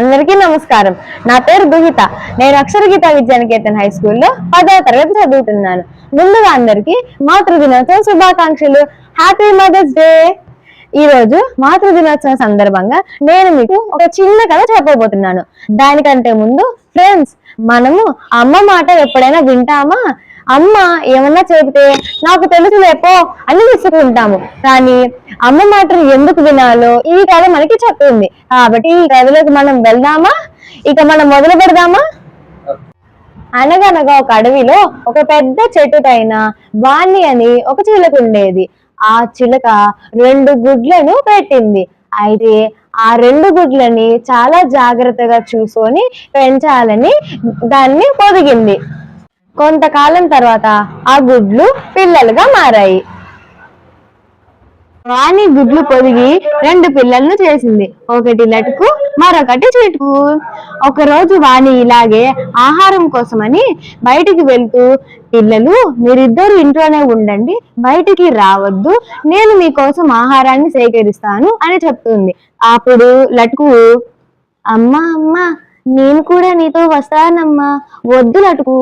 అందరికీ నమస్కారం. నా పేరు దుహిత. నేను అక్షర గీత విద్యానికేతన్ హై స్కూల్లో 10వ తరగతి చదువుతున్నాను. ముందుగా అందరికీ మాతృదినోత్సవ శుభాకాంక్షలు. Happy mother's day. ఈ రోజు మాతృదినోత్సవం సందర్భంగా నేను మీకు ఒక చిన్న కథ చెప్పబోతున్నాను. దానికంటే ముందు ఫ్రెండ్స్, మనము అమ్మ మాట ఎప్పుడైనా వింటామా? అమ్మ ఏమన్నా చెబితే నాకు తెలుసులేపో అని విసుకుంటాము. కానీ అమ్మ మాటను ఎందుకు వినాలో ఈ కథ మనకి చెప్తుంది. కాబట్టి ఈ కథలోకి మనం వెళ్దామా? ఇక మనం మొదలు పెడదామా? అనగనగా ఒక అడవిలో ఒక పెద్ద చెట్టు పైన వాణి అని ఒక చిలుక ఉండేది. ఆ చిలుక 2 గుడ్లను పెట్టింది. అయితే ఆ 2 గుడ్లని చాలా జాగ్రత్తగా చూసుకొని పెంచాలని దాన్ని పొదిగింది. కొంతకాలం తర్వాత ఆ గుడ్లు పిల్లలుగా మారాయి. వాణి గుడ్లు పొదిగి 2 పిల్లలను చేసింది. ఒకటి లటుకు, మరొకటి చిటుకు. ఒకరోజు వాణి ఇలాగే ఆహారం కోసమని బయటికి వెళ్తూ, పిల్లలు మీరిద్దరు ఇంట్లోనే ఉండండి, బయటికి రావద్దు, నేను మీకోసం ఆహారాన్ని సేకరిస్తాను అని చెప్తుంది. అప్పుడు లటుకు, అమ్మా అమ్మా, నేను కూడా నీతో వస్తానమ్మా. వద్దు లటుకు,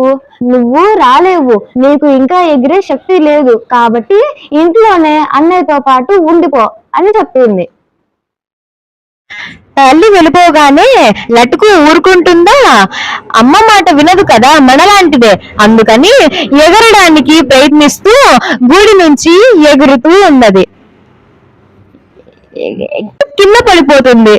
నువ్వు రాలేవు, నీకు ఇంకా ఎగిరే శక్తి లేదు, కాబట్టి ఇంట్లోనే అన్నయ్యతో పాటు ఉండిపో అని చెప్తుంది. తల్లి వెళ్ళిపోగానే లటుకు ఊరుకుంటుందా? అమ్మ మాట వినదు కదా, మనలాంటిదే. అందుకని ఎగరడానికి ప్రయత్నిస్తూ గూడి నుంచి ఎగురుతూ ఉన్నది. కింద పడిపోతుంది.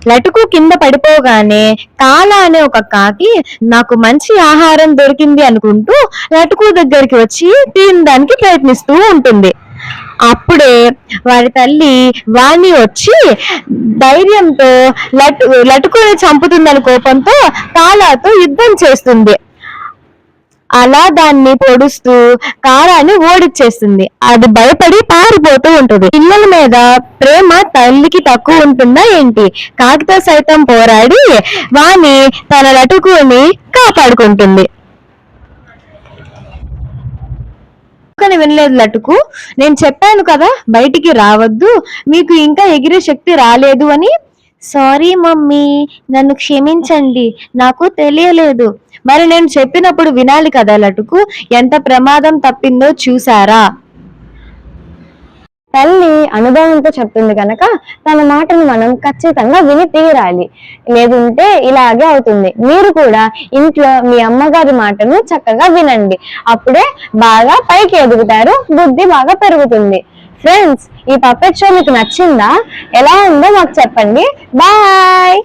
లటుకు కింద పడిపోగానే కాల అనే ఒక కాకి నాకు మంచి ఆహారం దొరికింది అనుకుంటూ లటుకు దగ్గరికి వచ్చి తినడానికి ప్రయత్నిస్తూ ఉంటుంది. అప్పుడే వారి తల్లి వాణి వచ్చి ధైర్యంతో లటుకుని చంపుతుందని కోపంతో కాలాతో యుద్ధం చేస్తుంది. అలా దాన్ని పొడుస్తూ కారాన్ని ఓడిచ్చేస్తుంది. అది భయపడి పారిపోతూ ఉంటుంది. పిల్లల మీద ప్రేమ తల్లికి తక్కువ ఉంటుందా ఏంటి? కాకితో సైతం పోరాడి వాణి తన లటుకుని కాపాడుకుంటుంది. కానీ వినలేదు లటుకు. నేను చెప్పాను కదా బయటికి రావద్దు, మీకు ఇంకా ఎగిరే శక్తి రాలేదు అని. సారీ మమ్మీ, నన్ను క్షమించండి, నాకు తెలియలేదు. మరి నేను చెప్పినప్పుడు వినాలి కదా లటుకు. ఎంత ప్రమాదం తప్పిందో చూసారా? తల్లి అనుభవంతో చెప్తుంది కనుక తన మాటను మనం ఖచ్చితంగా విని తీరాలి, లేదంటే ఇలాగే అవుతుంది. మీరు కూడా ఇంట్లో మీ అమ్మగారి మాటను చక్కగా వినండి. అప్పుడే బాగా పైకి ఎదుగుతారు, బుద్ధి బాగా పెరుగుతుంది. ఫ్రెండ్స్, ఈ పప్పెట్ షో మీకు నచ్చిందా? ఎలా ఉందో మాకు చెప్పండి. బాయ్.